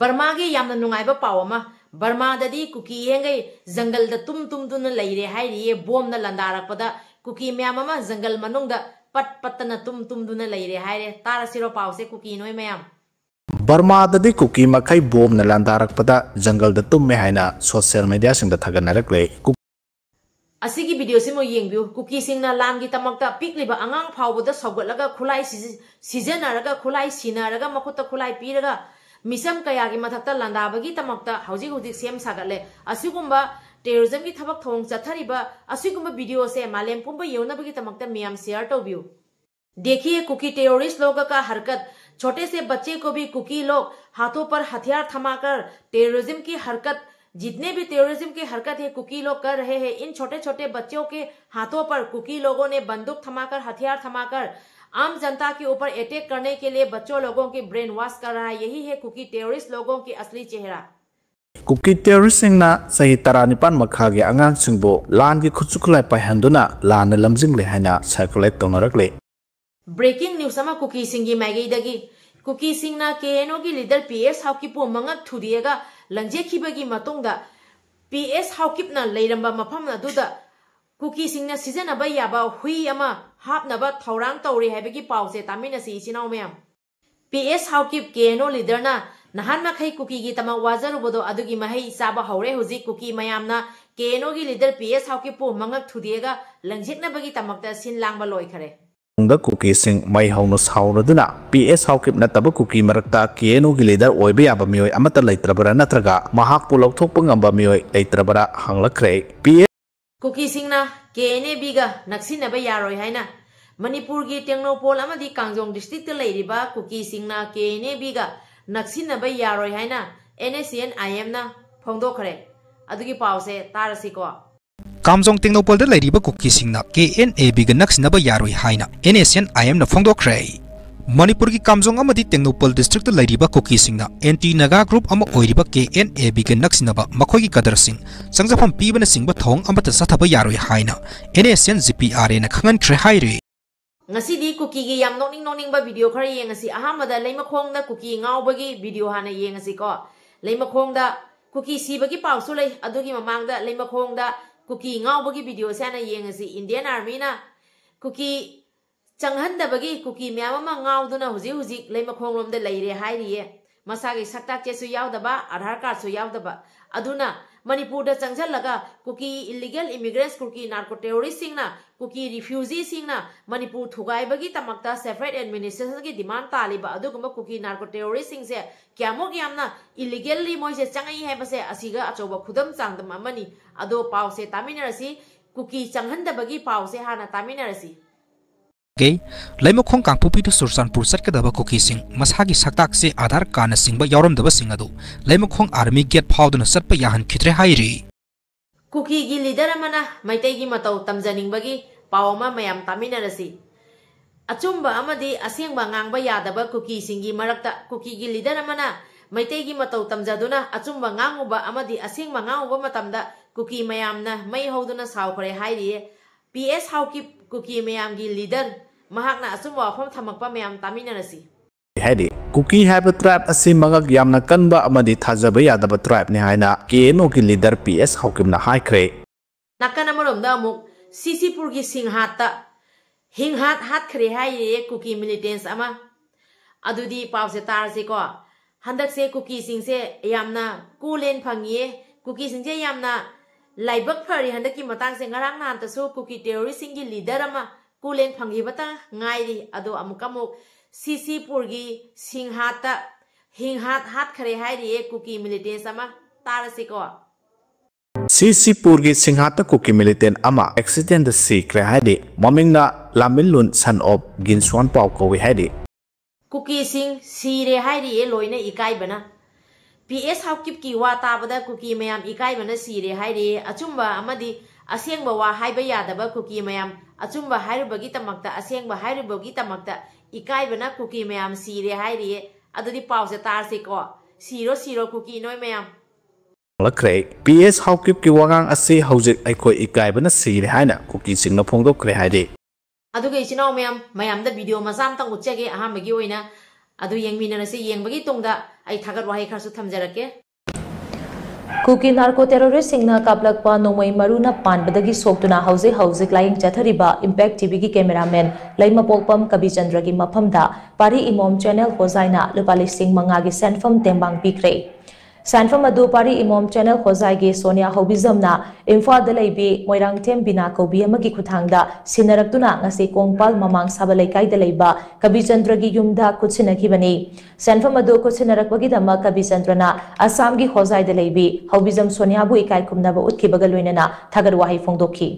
Barma ge yamna nungaiba pawama Barmada di kuki yengai jungle da tum tuna leiry hairi bom na landarakpada kuki mayama jungle manungda patna tum duna leiry haire tarasiro pause kuki noi mayam Barmada di kuki makai bom na landarakpada jungle da tum me haina social media sing da thaganarakle asigi video simo yengbiu kuki singna langi tamakta pikliba angang phawboda sawgatlaga khulai seasonaraga khulai sinaraga makuta khulai piraga misam kaya ki mathakta landabagi tamakta hauji sem sagale asigumba terrorism ki thabak thong chathariba asigumba video se malem pumba yeunabagi tamakta miyam share tawbiu देखिए cookie terrorist लोगों का हरकत छोटे से बच्चे को भी cookie लोग हाथों पर हथियार थमाकर टेररिज्म की हरकत जितने भी टेररिज्म की हरकत है कुकी लोग कर रहे हैं इन छोटे छोटे बच्चों के हाथों पर कुकी लोगों ने बंदूक थमाकर हथियार थमाकर आम जनता के ऊपर अटैक करने के लिए बच्चों लोगों की ब्रेन वॉश कर रहा है यही है कुकी टेररिस्ट लोगों की असली चेहरा कुकी टेररिस्ट सिंगना सही तरानिपान मखागे अंगांग सिंगबो लान की खुचुखलाय पायहंदुना लान लमजिंगले हाइना सर्कुलेट तौनरकले ब्रेकिंग न्यूज अमा कुकी सिंगी मैगीदगी कुकी सिंगना केएनओ की लीडर पीएस हाउकिपो मंगक थुदिएगा लंजेखिबगी मतुंगदा पीएस हाउकिपना लेरंबा मफम अदुदा कुकी सिंगना सिजनबा याबा हुई अमा हापनबा थौरांग तौरी हैबगी पाउसे तामिनसी इसिनाउ मयम पीएस हाउकिप केएनओ लीडरना नहान मखै कुकी की तमा वाजरुबदो अदुगी महै चाबा हौरे हुजी कुकी मयामना केएनओ की लीडर पीएस हाउकिपो मंगक थुदिएगा लंजेखनबगी तमकता सिन लांगबा लोइखरे कुकी सिंह मई हौनो साउरदुना पीएस हाउकिप नतब कुकी मरक्ता केएनओ की लीडर ओइबे याबा मियोय अमता लैत्रबरा नत्रगा महाकपु लौथोकप ngamba मियोय लैत्रबरा हंगलखरे पीएस कुकी सिंगना केएनएबीगा नक्सिनबा यारोय हाइना मणिपुर की टेक्नोपोल अमदी कांगजोंग डिस्ट्रिक्ट लैरिबा कुकी सिंगना केएनएबीगा नक्सिनबा यारोय हाइना NACN-IM ना फोंदोखरे अदुगी पावसे तारसिको कामजोंग टेक्नोपोल द लैरिबा कुकी सिंगना KNAB गा नक्सिनबा यारोय हाइना NACN-IM ना फोंदोखरे मणिपुर की कामजोंग अमदी टेक्नोपोल डिस्ट्रिक्ट लैरिबा कुकी सिंगना एंटी नगा ग्रुप अमा ओइरिबा KNAB गा नक्सिनबा मखोगी कदर सिंग संगजफम पीबना सिंगबा थोंग अमता सथबा यारोय हाइना NACN-GPRA ना खंगनख्रे हाइरे ngasi kuki gi yam noning ba video khara yengasi ahamada leimakhong da kuki ngaubagi video hana yengasi ko leimakhong da kuki sibagi pausu lei adugi mamang da leimakhong da kuki ngaubagi video sana yengasi Indian Army na kuki changhan da bagi kuki myama ma ngauduna huji leimakhong lom da leire hairi masagi saktak che su yaudaba Aadhaar card su yaudaba aduna Manipur da changjalaga kuki illegal immigrants kuki narco terrorists singna kuki refugees singna Manipur thugai bagi tamakta separate administration ki demand taliba aduguma kuki narco terrorists sing se kyamok yamna illegally moi se changai hai base asiga achoba khudam changdam amani ado pause taminarasi kuki changhan da bagi pause hana taminarasi गई लैमखों कांगपुपी तो सुरसानपुर सटकदबा cookie Singh मसागी सक्ताक से आधार card सिंगबा यावरमदबा Singh अदु लैमखों army gate फाउदुना सटपा याहन खित्रे हाइरी cookie गी leader अमना मैतै गी मतौ तमजनिंगबगी पावमा मयाम तामिनरसी अचुंबा अमदी असेंगबा ngang यादबा cookie सिंगी मरक्ता cookie गी leader अमना मैतै गी मतौ तमजदुना अचुंबा nganguba अमदी असेंगबा nganguba मतमदा cookie मयामना मै हौदुना सावखरे हाइरी PS हाउकी cookie मयाम गी leader महाकना असुंबा फम थमकपा मयाम तामिनरसी Heidi cookie हैब ट्राइब असि मगक यामना कनबा अमदी थाजबा यादबा ट्राइब ने हाइना केएनओ की लीडर PS हाउकिमना हाइखरे नाकन अमरोमदा अमुक सीसीपुर की सिंहाता हिंहात हातखरे हाइरे कुकी मिलिटेंट्स अमा अदुदी पावसे तारसे को हंदक से कुकी सिंसे यामना कूलेन फंगिए कुकी सिंसे यामना लाइबक फरी हंदक की मतंग से ngarang nan tasu Kuki terrorist सिंगी लीडर अमा कूलेन फंगिबता ngairi ado amukamuk सीसीपुर की सिंहाता हिंहात हातखरे हाइरे कुकी मिलिटेंट्स अमा तारसे को सीसीपुर की सिंहाता कुकी मिलिटेंट अमा एक्सीडेंट सीक्रे हाइडे ममिंगना लामिलुन सन ऑफ गिनस्वान पाव कोवे हाइडे कुकी सिंह सीरे हाइरे लोइने इकाई बना PS हाउकिप की वा ताबदा कुकी मयाम इकाई बना सीरे हाइरे अचुंबा अमदी असेंगबा वा हाइबा यादबा कुकी मयाम अचुंबा हाइरुबगी तमक्ता असेंगबा हाइरुबगी तमक्ता इकाई बना कुकी मयाम सीरे हाइरे अदुदी पावसे तारसे को सीरो कुकी नोय मयाम लखरे PS हाउकिप की वागांग असे हौजिक अखोय इकाई बना सीरे हाइना कुकी सिंगना फोंदोखरे हाइदे अदुगे इचिनाव मयाम दा वीडियो मजाम तंग उच्चगे अहामबगी ओइना अदु येंगमिनरसे येंगबगी तोंगदा ai thagat wahi kharsu thamjarake kuki narco terrorist singna kaplakpa nomai maruna panbadagi soktuna hauzik lying chathariba impact tv gi cameraman laimapolpam kabichandra gi maphamda pari imom channel hozaina lupali sing manga gi senfam tembang pikre Sanfam adu pari imom channel hozai gi Sonia Hobizamna Imphal da leibi Moirangthem bina kobi amagi khuthangda sinaraktuna ngasi kongpal mamang sabalai kai da leiba Kabichandra gi yumda kutsinakibani Sanfam adu kutsinarakbagi dama Kabichandrana Assam gi hozai da leibi Hobizam Sonia bu ikai kumnaba utkibaga loinana thagar wahi phongdokhi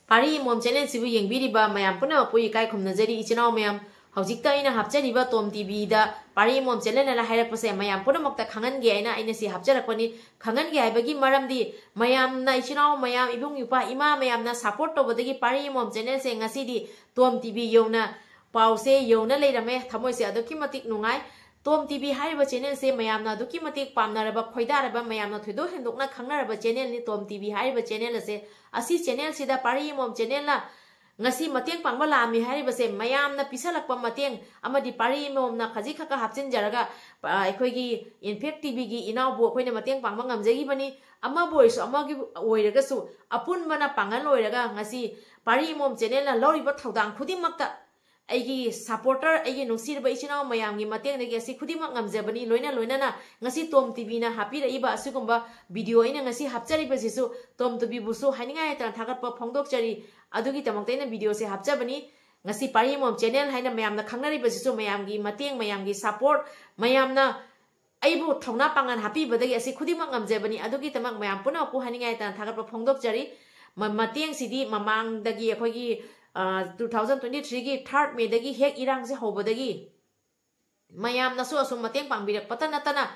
Pari imom channel sibu yengbiriba mayam puna pu ikai khumnajari ichinau mayam Hojikta ina hapchariba Tom TV da pari mom channel na hairakpase mayam punamakta khangan ge aina si hapcharakpani khangan ge haibagi maramdi mayam na ichinau mayam ibung yupa ima mayam na support tobadagi pari mom channel se ngasidi Tom TV yona pause yona leirame thamoi se adoki matik nungai Tom TV haiba channel se mayam na adoki matik pamnaraba khoidaraba mayam na thuido hendokna khangnaraba channel ni Tom TV haiba channel se asi channel sida pari mom channel na ngasi mateng pangba lami hariba se mayam na pisalakpa mateng amadi pari mom na khaji khaka hapchin jaraga akhoi gi impact tv gi inau bu akhoi na mateng pangba ngamjagi bani ama boys ama gi oiraga su apun bana pangan loiraga ngasi pari mom channel na loriba thodang khudi makta aigi supporter aigi nungsirba ichinau mayam gi mateng dagi asi khudi mak ngamjabani loina na ngasi Tom TV na hapi raiba asugumba video ina ngasi hapchariba jisu Tom TV busu haningai tan thagatpa phongdokchari adugi tamaktaina video se hapchabani ngasi pari mom channel haina mayam na khangnariba jisu mayam gi mateng mayam gi support mayam na aibu thongna pangan happy badagi asi khudima ngamjebani adugi tamak mayam puna ku haningai tan thagatpa phongdokchari mateng sidi mamang dagi akhogi 2023 gi 3rd May dagi hek irang se hobadagi mayam na su asum mateng pangbirak patana tana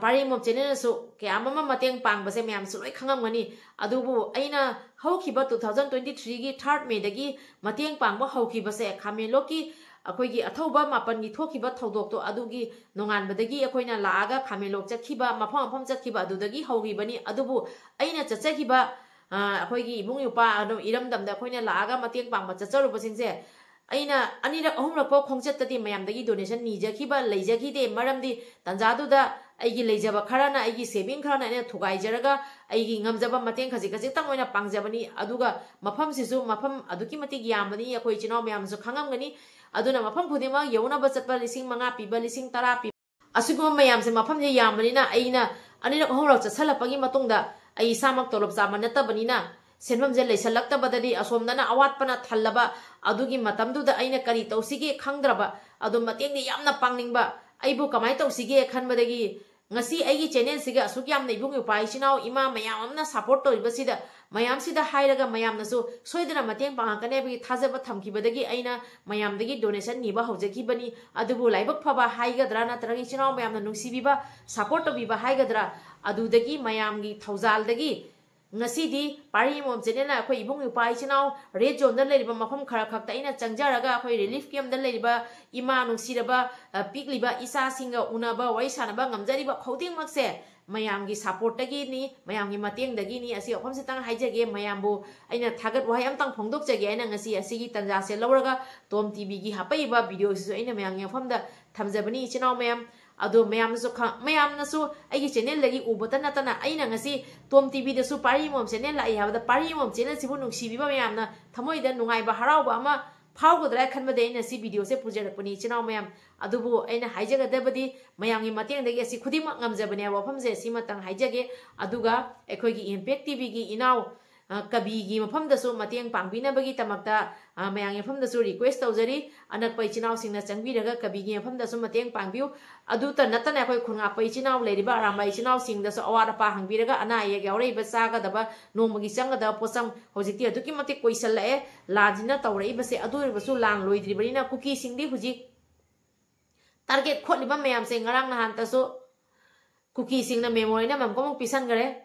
pari mom channel su kyamama mateng pangbase mayam su loi khangamgani adubu aina haukiba 2023 gi 3rd May dagi mateng pangba haukibase khameloki akhoi gi athauba mapan gi thokiba thodok to adugi nongan badagi akhoina laaga khamelok chakhiba mafam chakhiba adudagi haugibani adubu aina chachakiba akhoi gi ibung yupa adu iramdamda akhoina laaga mateng pangba chacharuba singse aina anira ahumrak ko khongchatati mayamdagi donation nijakhiba leijakhide maramdi tanjadu da aigi leijaba kharana aigi saving kharana ane thugai jaraga aigi ngamjaba mateng khaji tang oina pangjabani aduga mafam sisu mafam aduki mati yamani akhoi chinau mayam su khangamgani aduna mafam khudima yauna bachatpa lising manga piba lising tara pi asugum mayam se mafam je yamani na aina anira ahumrak chatsalapagi matungda ai samak tolop chama natabani na senfam je leisalakta badadi asomdana awatpana thallaba adugi matamduda aina kari tawsige khangdraba adu mateng ni yamna pangningba aibu kamai tawsige khanbadagi ngasi aigi channel siga asuk yamna ibung upai chinau ima mayam amna support toribasida mayam sida hairaga mayam nasu soidana mateng pangakane bi thajaba thamkibadagi aina mayam dagi donation niba haujakibani adubu laibak phaba haigadra natragi chinau mayam na nungsibiba support biba haigadra adudagi mayam gi thaujal dagi ngasidi pari mom channel na akhoi ibung upai chinau red zone da leriba mafam khara khakta ina changjaraga akhoi relief camp da leriba ima nungsiraba pikliba isa singa unaba waisanaba ngamjariba khouting makse mayam gi support dagi ni mayam gi mateng dagi ni asi okhom se tang haijage mayam bu aina thagat wahai am tang phongdok jage aina ngasi asigi tanja se lawraga Tom TV gi hapaiba video su aina mayam ngi famda thamjabani chinau mayam ado mayam nasu aigi channel lagi ubata natana aina ngasi Tom TV da su pari mom channel la ya da pari mom channel sibu nungsibiba mayam na thamoi da nungai ba harauba ama phaugodra khanba de ina si video se pujarakpani chinau mayam adubu aina haijaga dabadi mayam gi mateng dagi asi khudima ngamjabani wafam je simatang haijage aduga ekhoi gi impact TV gi inau kabi gi mafam da su mateng pangbina bagi tamakta mayang mafam da su request tawjari anak pai chinau singna changbiraga kabi gi mafam da su mateng pangbiu adu ta natana khoi khunga pai chinau leiriba ramai chinau singda su awara pa hangbiraga ana ye gaurei ba saga daba nomagi changa da posam hojikti aduki mate koisal lae lajina tawrei base adu basu lang loidribani na kuki singdi huji target khotliba mayam se ngarang na han ta su kuki singna memory na mamkom pisan gare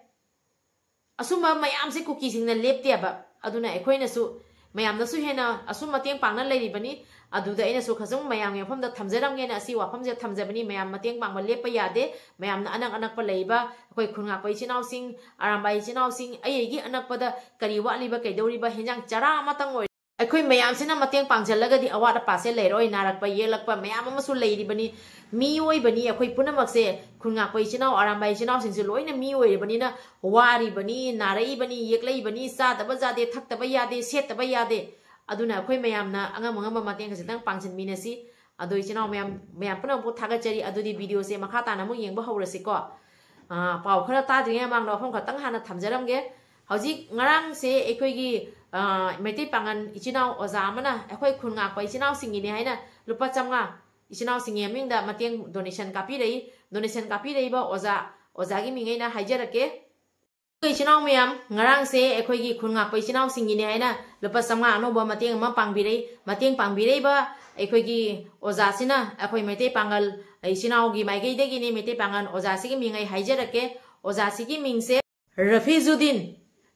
asuma mayam se kuki singna lepte aba aduna ekhoina su mayam na su hena asum mateng pangna leiribani aduda ina su khasung mayam yafam da thamjaram ngena asi wafam je thamjabani mayam mateng pangma lepa yade mayam na anak pa leiba koi khunga pai chinau sing arambai chinau sing ai gi anak pada kari wali ba kai dori ba henjang chara matang अखोई मयाम से ना मतेंग पांगजलगदी अवाद पासे लेरोय नारकपा येलकपा मयाम अमसु लेरिबनी मियोय बनी अखोई पुनमकसे खुंगापै चिनाव आरामबाई चिनाव सिंसु लोइना मियोय बनी ना वारी बनी नारई बनी येक्लई बनी सादब जादे थक्तब यादे सेतब यादे अदुना अखोई मयामना अंगम अंगम मतेंग खसितंग पांगजन मिनसी अदुई चिनाव मयाम मयाम पुनमपु थागचरी अदुदी वीडियो से मखा ताना मु येंगबा हौरसिको पाव खरा ताद्रिङै मांगनो फम खतंग हाना थमजरमगे हौजिक ngarang se ekhoi मेटी पांगन इचिनाव ओजा अमना अखोई खुनगाप इचिनाव सिंगिने हाइना लुपा चमगा इचिनाव सिंगी मिंगदा मतेंग डोनेशन कापी रही बा ओजागी मिंगैना हाइजरके इचिनाव मयाम ngarang से एखोई खुनगाप इचिनाव सिंगिने हाइना लुपा चमगा अनोबा मतेंग मा पांगबिरई बा एखोई ओजासिना अखोई मेटी पांगल इचिनाव गी माइगैदगिनि मेटी पांगन ओजासिगी मिंगै हाइजरके ओजासिगी मिंगसे रफीजुद्दीन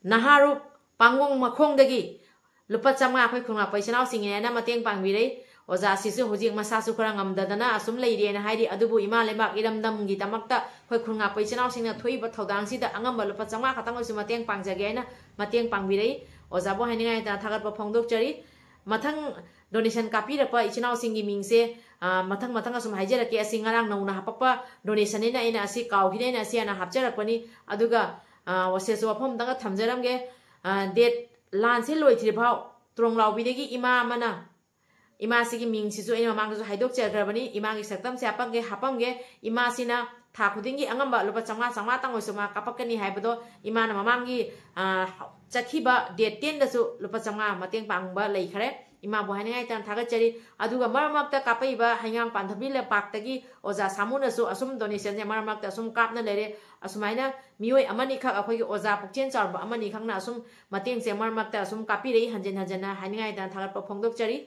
नहारू पांगोंग मखोंदगी लुपा चमगा अखोई खुंगा पैसनाव सिंगिना मतेंग पांगबिरै ओजा सिसु हुजिक मसासु खरा ngамददना असुम लेरिएना हाइरि अदुबु इमा लेबाक इरमदमगी तमक्ता खoi खुंगा पैसनाव सिंगना थोइबा थौदांसिदा अंगम लुपा चमगा खतंगसु मतेंग पांगजगे हैना मतेंग पांगबिरै ओजा बो हाइनिङाइ ता थागतबा फोंदोकचरी मथंग डोनेशन कापीरपा इचिनाव सिंगी मिंगसे मथंग असुम हाइजरके असि ngarang नौना हपपा डोनेशन इना इना असि काउगिनेना असि ana hapjarapani aduga वसेसु वफम दंगा थमजरमगे डेट लानसे लोइथ्रिफाव त्रोंलाउबिदगी इमा सिगी मिंगसिसु इन ममांगसु हाइदोक चरग्रबनी इमागी सक्तम से हापमगे इमा सिना था खुदिंगी अंगंबा लुपा चंगा तंगोसुमा कापकनी हाइबदो इमाना ममांगी चखिबा डेट 10 दसु लुपा चंगा मतेंग पांगबा लेखरे इमा बोहाइनाइ तन थागचरी अदुगा मरमक्ता कापैबा हाइंगांग पांथबिले पाक्तगी ओजा सामुनसु असुम डोनेशन से मरमक्ता असुम कापना लेरे असुमाइना मियोय अमनि खक अखोगी ओजा पुक्चेन चारबा अमनि खंगना असुम मतेंग से मरमक्ता असुम कापिरei हंजन हाइनिङाइ तन थागतपा फोंदोकचरी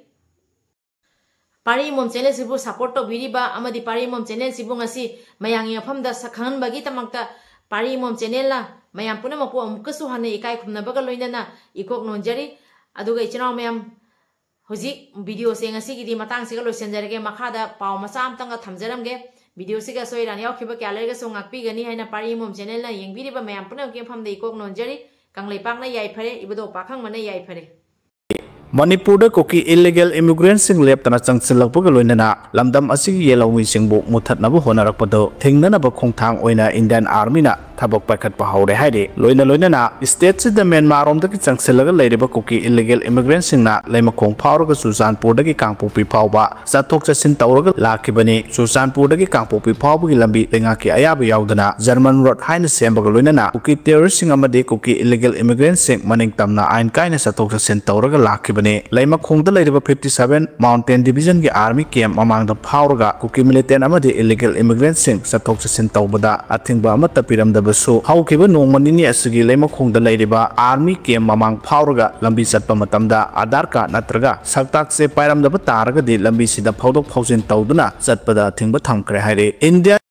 पारी मोम चैनल सिबु सपोर्ट तौबिरिबा अमदि पारी मोम channel सिबु ngasi mayang yafamda sakhanbagi tamakta पारी मोम चैनल ला mayam पुनमपु अमुकसु हने इकाय खुमनबगा लोइनना इकोक नोंजरी अदुगा इचनाव मयam हुजिक वीडियो से ngasi matang siga loisanjarege makhada paw macha amtanga thamjaramge video सिगा सोइरान यावखिबा क्यालरगा सोंगाकपी गनी हाइना पारी मोम चैनल ना येंगबिरिबा mayam पुनम के फमदे इकोक नोंजरी कांगलै पाकना याइ फरे इबदो पाखंग मने याइ फरे मणिपुर कुकी इलीगल इमिग्रेंट सिंग लेपतना चंगसिलकपग लोइनना लमदम असिगी येलौमी सिंगबु मुथतनबु होनरकपदो थेंगननबा खोंथांग ओइना इंडियन आर्मीना थबक पाखतपा हौरे हाइदे लोइनना स्टेट सिद म्यांमार रोमदगी चंगसिलग लेरिबा कुकी इलीगल इमिग्रेंट सिंगना लेमखोंग फावरगा सुजानपुरदगी कांगपोपी फावबा चथोक चसिन तौरगा लाखिबनी सुजानपुरदगी कांगपोपी फावबगी लंबी लेंगाकी अयाब यावदना जर्मन रोड हाइना सेमबग लोइनना कुकी टेररिस्ट सिंग अमदि कुकी इलीगल इमिग्रेंट सिंग मनिंग तमना आइन काइना चथोक चसिन तौरगा लाखिबनी लेमखोंगदा लेरिबा 57 माउंटेन डिवीजन की आर्मी कैंप ममांगदा फावरगा कुकी मिलिटेंट अमदि इलीगल इमिग्रेंट सिंग चथोक चसिन तौबदा अथिंगबा अमत्ता पिरमदबसु हौखिबा नोंमनिनि असगी लेमखोंगदा लेरिबा आर्मी कैंप ममांग फावरगा लंबी चटपा मतमदा आधार कार्ड नत्रगा सक्ताक से पाइरमदबा तारगदि लंबी सिदा फौदोक फौजिन तौदुना चटपदा अथिंगबा थमखरे हाइरे इंडिया